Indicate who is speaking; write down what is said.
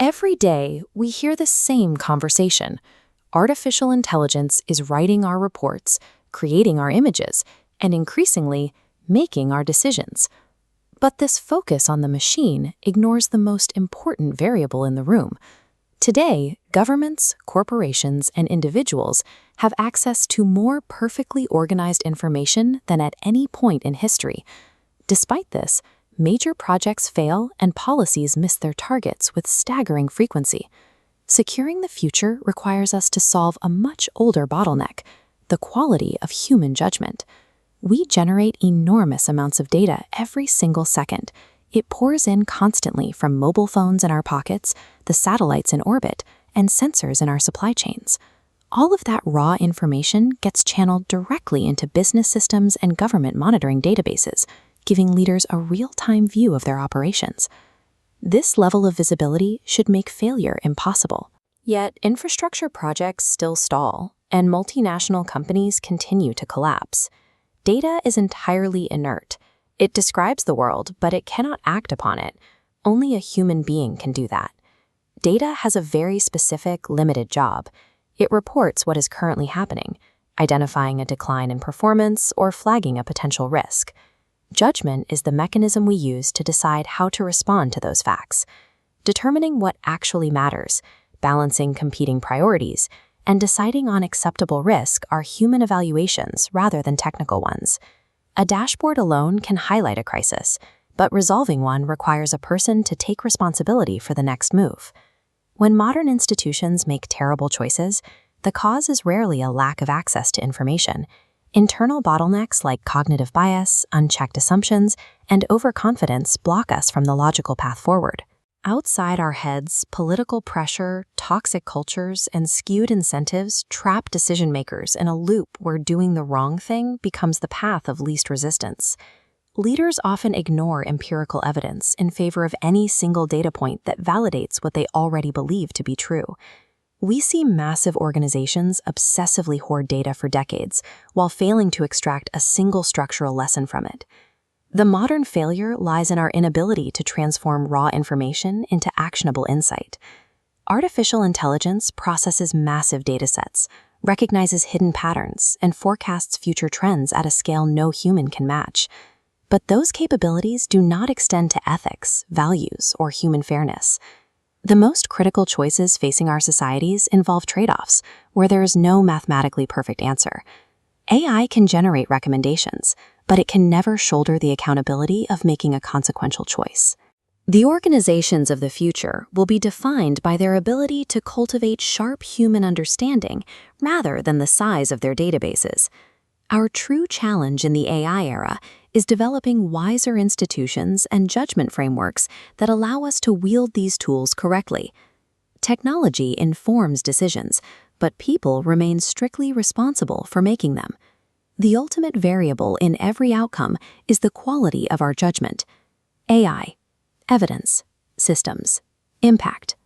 Speaker 1: Every day, we hear the same conversation. Artificial intelligence is writing our reports, creating our images, and increasingly, making our decisions. But this focus on the machine ignores the most important variable in the room. Today, governments, corporations, and individuals have access to more perfectly organized information than at any point in history. Despite this, major projects fail and policies miss their targets with staggering frequency. Securing the future requires us to solve a much older bottleneck: the quality of human judgment. We generate enormous amounts of data every single second. It pours in constantly from mobile phones in our pockets, the satellites in orbit, and sensors in our supply chains. All of that raw information gets channeled directly into business systems and government monitoring databases, giving leaders a real-time view of their operations. This level of visibility should make failure impossible. Yet, infrastructure projects still stall, and multinational companies continue to collapse. Data is entirely inert. It describes the world, but it cannot act upon it. Only a human being can do that. Data has a very specific, limited job. It reports what is currently happening, identifying a decline in performance or flagging a potential risk. Judgment is the mechanism we use to decide how to respond to those facts, determining what actually matters, balancing competing priorities, and deciding on acceptable risk are human evaluations rather than technical ones. A dashboard alone can highlight a crisis, but resolving one requires a person to take responsibility for the next move. When modern institutions make terrible choices, the cause is rarely a lack of access to information. Internal bottlenecks like cognitive bias, unchecked assumptions, and overconfidence block us from the logical path forward. Outside our heads, political pressure, toxic cultures, and skewed incentives trap decision-makers in a loop where doing the wrong thing becomes the path of least resistance. Leaders often ignore empirical evidence in favor of any single data point that validates what they already believe to be true. We see massive organizations obsessively hoard data for decades while failing to extract a single structural lesson from it. The modern failure lies in our inability to transform raw information into actionable insight. Artificial intelligence processes massive datasets, recognizes hidden patterns, and forecasts future trends at a scale no human can match. But those capabilities do not extend to ethics, values, or human fairness. The most critical choices facing our societies involve trade-offs, where there is no mathematically perfect answer. AI can generate recommendations, but it can never shoulder the accountability of making a consequential choice. The organizations of the future will be defined by their ability to cultivate sharp human understanding rather than the size of their databases. Our true challenge in the AI era is developing wiser institutions and judgment frameworks that allow us to wield these tools correctly. Technology informs decisions, but people remain strictly responsible for making them. The ultimate variable in every outcome is the quality of our judgment. AI, evidence, systems, impact.